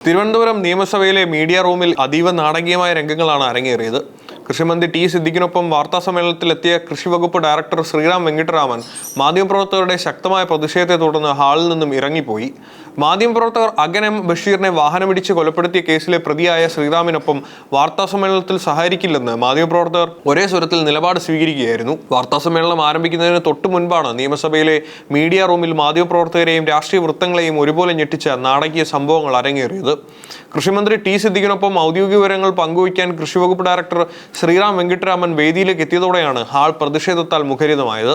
തിരുവനന്തപുരം നിയമസഭയിലെ മീഡിയ റൂമിൽ അതീവ നാടകീയമായ രംഗങ്ങളാണ് അരങ്ങേറിയത്. കൃഷിമന്ത്രി ടി സിദ്ദിഖിനൊപ്പം വാർത്താസമ്മേളനത്തിലെത്തിയ കൃഷിവകുപ്പ് ഡയറക്ടർ ശ്രീറാം വെങ്കിട്ടരാമൻ മാധ്യമപ്രവർത്തകരുടെ ശക്തമായ പ്രതിഷേധത്തെ തുടർന്ന് ഹാളിൽ നിന്നും ഇറങ്ങിപ്പോയി. മാധ്യമപ്രവർത്തകർ അഗൻ എം ബഷീറിനെ വാഹനമിടിച്ച് കൊലപ്പെടുത്തിയ കേസിലെ പ്രതിയായ ശ്രീറാമിനൊപ്പം വാർത്താസമ്മേളനത്തിൽ സഹകരിക്കില്ലെന്ന് മാധ്യമപ്രവർത്തകർ ഒരേ സ്വരത്തിൽ നിലപാട് സ്വീകരിക്കുകയായിരുന്നു. വാർത്താസമ്മേളനം ആരംഭിക്കുന്നതിന് തൊട്ടു മുൻപാണ് നിയമസഭയിലെ മീഡിയ റൂമിൽ മാധ്യമപ്രവർത്തകരെയും രാഷ്ട്രീയ വൃത്തങ്ങളെയും ഒരുപോലെ ഞെട്ടിച്ച നാടകീയ സംഭവങ്ങൾ അരങ്ങേറിയത്. കൃഷിമന്ത്രി ടി സിദ്ദിഖിനൊപ്പം ഔദ്യോഗിക വിവരങ്ങൾ പങ്കുവയ്ക്കാൻ കൃഷിവകുപ്പ് ഡയറക്ടർ ശ്രീറാം വെങ്കിട്ടരാമൻ വേദിയിലേക്ക് എത്തിയതോടെയാണ് ഹാൾ പ്രതിഷേധത്താൽ മുഖരിതമായത്.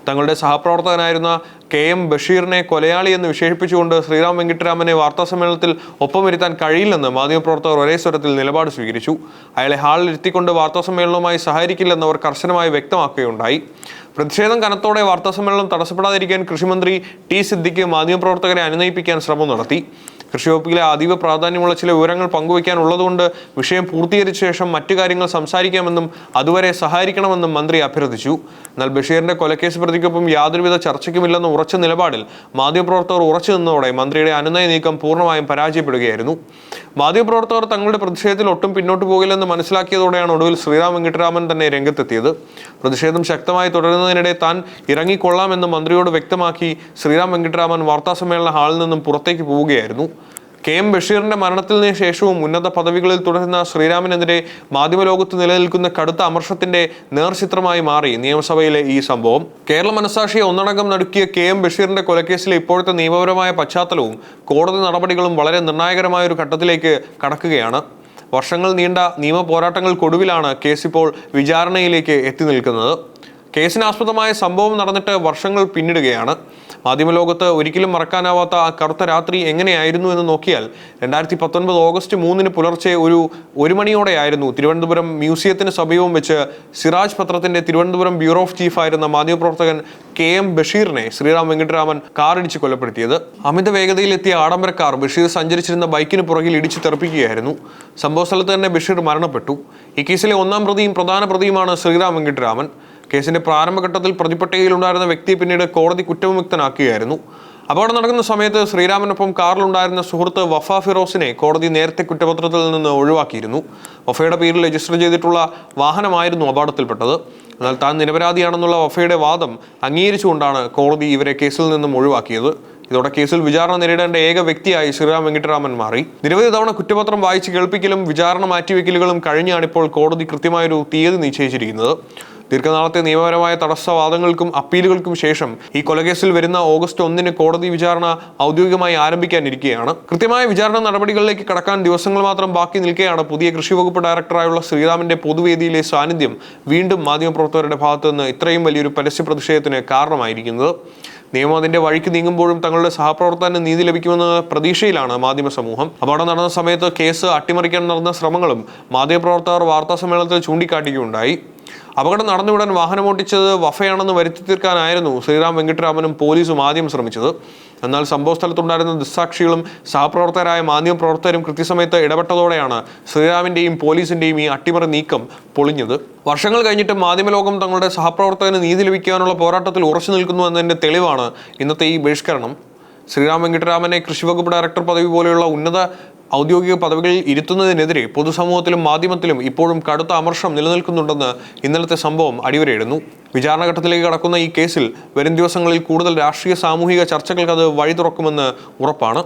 തങ്ങളുടെ സഹപ്രവർത്തകനായിരുന്ന കെ എം ബഷീറിനെ കൊലയാളി എന്ന് വിശേഷിപ്പിച്ചുകൊണ്ട് ശ്രീറാം വെങ്കിട്ടരാമനെ വാർത്താസമ്മേളനത്തിൽ ഒപ്പമിരുത്താൻ കഴിയില്ലെന്ന് മാധ്യമപ്രവർത്തകർ ഒരേ സ്വരത്തിൽ നിലപാട് സ്വീകരിച്ചു. അയാളെ ഹാളിൽ ഇരുത്തിക്കൊണ്ട് വാർത്താസമ്മേളനവുമായി സഹകരിക്കില്ലെന്ന് അവർ കർശനമായി വ്യക്തമാക്കുകയുണ്ടായി. പ്രതിഷേധം കനത്തോടെ വാർത്താസമ്മേളനം തടസ്സപ്പെടാതിരിക്കാൻ കൃഷിമന്ത്രി ടി സിദ്ദിഖ് മാധ്യമപ്രവർത്തകരെ അനുനയിപ്പിക്കാൻ ശ്രമം നടത്തി. കൃഷിവകുപ്പിലെ അതീവ പ്രാധാന്യമുള്ള ചില വിവരങ്ങൾ പങ്കുവയ്ക്കാനുള്ളതുകൊണ്ട് വിഷയം പൂർത്തീകരിച്ച ശേഷം മറ്റു കാര്യങ്ങൾ സംസാരിക്കാമെന്നും അതുവരെ സഹായിക്കണമെന്നും മന്ത്രി അഭ്യർത്ഥിച്ചു. എന്നാൽ ബഷീറിന്റെ കൊലക്കേസ് പ്രതിക്കൊപ്പം യാതൊരുവിധ ചർച്ചയ്ക്കുമില്ലെന്ന ഉറച്ച നിലപാടിൽ മാധ്യമപ്രവർത്തകർ ഉറച്ചു നിന്നതോടെ മന്ത്രിയുടെ അനുനയ നീക്കം പൂർണ്ണമായും പരാജയപ്പെടുകയായിരുന്നു. മാധ്യമപ്രവർത്തകർ തങ്ങളുടെ പ്രതിഷേധത്തിൽ ഒട്ടും പിന്നോട്ട് പോകില്ലെന്ന് മനസ്സിലാക്കിയതോടെയാണ് ഒടുവിൽ ശ്രീറാം വെങ്കിട്ടരാമൻ തന്നെ രംഗത്തെത്തിയത്. പ്രതിഷേധം ശക്തമായി തുടരുന്നതിനിടെ താൻ ഇറങ്ങിക്കൊള്ളാമെന്ന് മന്ത്രിയോട് വ്യക്തമാക്കി ശ്രീറാം വെങ്കിട്ടരാമൻ വാർത്താസമ്മേളന ഹാളിൽ നിന്നും പുറത്തേക്ക് പോവുകയായിരുന്നു. കെ എം ബഷീറിന്റെ മരണത്തിന് ശേഷവും ഉന്നത പദവികളിൽ തുടരുന്ന ശ്രീറാമിനെതിരെ മാധ്യമലോകത്ത് നിലനിൽക്കുന്ന കടുത്ത അമർഷത്തിന്റെ നേർചിത്രമായി മാറി നിയമസഭയിലെ ഈ സംഭവം. കേരള മനസാക്ഷിയെ ഒന്നടങ്കം നടുക്കിയ കെ എം ബഷീറിന്റെ കൊലക്കേസിലെ ഇപ്പോഴത്തെ നിയമപരമായ പശ്ചാത്തലവും കോടതി നടപടികളും വളരെ നിർണായകരമായ ഒരു ഘട്ടത്തിലേക്ക് കടക്കുകയാണ്. വർഷങ്ങൾ നീണ്ട നിയമ പോരാട്ടങ്ങൾക്കൊടുവിലാണ് കേസ് ഇപ്പോൾ വിചാരണയിലേക്ക് എത്തി നിൽക്കുന്നത്. കേസിനാസ്പദമായ സംഭവം നടന്നിട്ട് വർഷങ്ങൾ പിന്നിടുകയാണ്. മാധ്യമലോകത്ത് ഒരിക്കലും മറക്കാനാവാത്ത ആ കറുത്ത രാത്രി എങ്ങനെയായിരുന്നു എന്ന് നോക്കിയാൽ 2019 ഓഗസ്റ്റ് 3 പുലർച്ചെ ഒരു മണിയോടെയായിരുന്നു തിരുവനന്തപുരം മ്യൂസിയത്തിന് സമീപം വെച്ച് സിറാജ് പത്രത്തിന്റെ തിരുവനന്തപുരം ബ്യൂറോ ഓഫ് ചീഫ് ആയിരുന്ന മാധ്യമപ്രവർത്തകൻ കെ എം ബഷീറിനെ ശ്രീറാം വെങ്കിട്ടരാമൻ കാറിടിച്ച് കൊലപ്പെടുത്തിയത്. അമിത വേഗതയിലെത്തിയ ആഡംബര കാർ ബഷീർ സഞ്ചരിച്ചിരുന്ന ബൈക്കിന് പുറകിൽ ഇടിച്ചു തെറിപ്പിക്കുകയായിരുന്നു. സംഭവ സ്ഥലത്ത് തന്നെ ബഷീർ മരണപ്പെട്ടു. ഈ കേസിലെ ഒന്നാം പ്രതിയും പ്രധാന പ്രതിയുമാണ് ശ്രീറാം വെങ്കിട്ടരാമൻ. കേസിന്റെ പ്രാരംഭഘട്ടത്തിൽ പ്രതിപട്ടികയിലുണ്ടായിരുന്ന വ്യക്തിയെ പിന്നീട് കോടതി കുറ്റവിമുക്തനാക്കുകയായിരുന്നു. അപകടം നടക്കുന്ന സമയത്ത് ശ്രീറാമിനൊപ്പം കാറിലുണ്ടായിരുന്ന സുഹൃത്ത് വഫ ഫിറോസിനെ കോടതി നേരത്തെ കുറ്റപത്രത്തിൽ നിന്ന് ഒഴിവാക്കിയിരുന്നു. വഫയുടെ പേരിൽ രജിസ്റ്റർ ചെയ്തിട്ടുള്ള വാഹനമായിരുന്നു അപകടത്തിൽപ്പെട്ടത്. എന്നാൽ താൻ നിരപരാധിയാണെന്നുള്ള വഫയുടെ വാദം അംഗീകരിച്ചുകൊണ്ടാണ് കോടതി ഇവരെ കേസിൽ നിന്നും ഒഴിവാക്കിയത്. ഇതോടെ കേസിൽ വിചാരണ നേരിടേണ്ട ഏക വ്യക്തിയായി ശ്രീറാം വെങ്കിട്ടരാമൻ മാറി. നിരവധി തവണ കുറ്റപത്രം വായിച്ച് കേൾപ്പിക്കലും വിചാരണ മാറ്റിവെക്കലുകളും കഴിഞ്ഞാണിപ്പോൾ കോടതി കൃത്യമായൊരു തീയതി നിശ്ചയിച്ചിരിക്കുന്നത്. ദീർഘനാളത്തെ നിയമപരമായ തടസ്സവാദങ്ങൾക്കും അപ്പീലുകൾക്കും ശേഷം ഈ കൊലക്കേസിൽ വരുന്ന ഓഗസ്റ്റ് 1 കോടതി വിചാരണ ഔദ്യോഗികമായി ആരംഭിക്കാനിരിക്കുകയാണ്. കൃത്യമായ വിചാരണ നടപടികളിലേക്ക് കടക്കാൻ ദിവസങ്ങൾ മാത്രം ബാക്കി നിൽക്കെയാണ് പുതിയ കൃഷിവകുപ്പ് ഡയറക്ടറായുള്ള ശ്രീറാമിന്റെ പൊതുവേദിയിലെ സാന്നിധ്യം വീണ്ടും മാധ്യമപ്രവർത്തകരുടെ ഭാഗത്തു നിന്ന് ഇത്രയും വലിയൊരു പരസ്യ പ്രതിഷേധത്തിന് കാരണമായിരിക്കുന്നത്. നിയമം അതിന്റെ വഴിക്ക് നീങ്ങുമ്പോഴും തങ്ങളുടെ സഹപ്രവർത്തകന് നീതി ലഭിക്കുമെന്ന പ്രതീക്ഷയിലാണ് മാധ്യമ സമൂഹം. അപകടം നടന്ന സമയത്ത് കേസ് അട്ടിമറിക്കാൻ നടന്ന ശ്രമങ്ങളും മാധ്യമപ്രവർത്തകർ വാർത്താസമ്മേളനത്തിൽ ചൂണ്ടിക്കാട്ടുകയുണ്ടായി. അപകടം നടന്നുവിടാൻ വാഹനമോട്ടിച്ചത് വഫയാണെന്ന് വരുത്തി തീർക്കാനായിരുന്നു ശ്രീറാം വെങ്കിട്ടരാമനും പോലീസും ആദ്യം ശ്രമിച്ചത്. എന്നാൽ സംഭവ സ്ഥലത്തുണ്ടായിരുന്ന ദൃക്സാക്ഷികളും സഹപ്രവർത്തകരായ മാധ്യമപ്രവർത്തകരും കൃത്യസമയത്ത് ഇടപെട്ടതോടെയാണ് ശ്രീറാമിന്റെയും പോലീസിന്റെയും ഈ അട്ടിമറി നീക്കം പൊളിഞ്ഞത്. വർഷങ്ങൾ കഴിഞ്ഞിട്ട് മാധ്യമലോകം തങ്ങളുടെ സഹപ്രവർത്തകന് നീതി ലഭിക്കാനുള്ള പോരാട്ടത്തിൽ ഉറച്ചു നിൽക്കുന്നു എന്നതിന്റെ തെളിവാണ് ഇന്നത്തെ ഈ ബഹിഷ്കരണം. ശ്രീറാം വെങ്കിട്ടരാമനെ കൃഷിവകുപ്പ് ഡയറക്ടർ പദവി പോലെയുള്ള ഉന്നത ഔദ്യോഗിക പദവികളിൽ ഇരുത്തുന്നതിനെതിരെ പൊതുസമൂഹത്തിലും മാധ്യമത്തിലും ഇപ്പോഴും കടുത്ത അമർഷം നിലനിൽക്കുന്നുണ്ടെന്ന് ഇന്നലത്തെ സംഭവം അടിവരയിടുന്നു. വിചാരണഘട്ടത്തിലേക്ക് കടക്കുന്ന ഈ കേസിൽ വരും ദിവസങ്ങളിൽ കൂടുതൽ രാഷ്ട്രീയ സാമൂഹിക ചർച്ചകൾക്ക് അത് വഴി തുറക്കുമെന്ന് ഉറപ്പാണ്.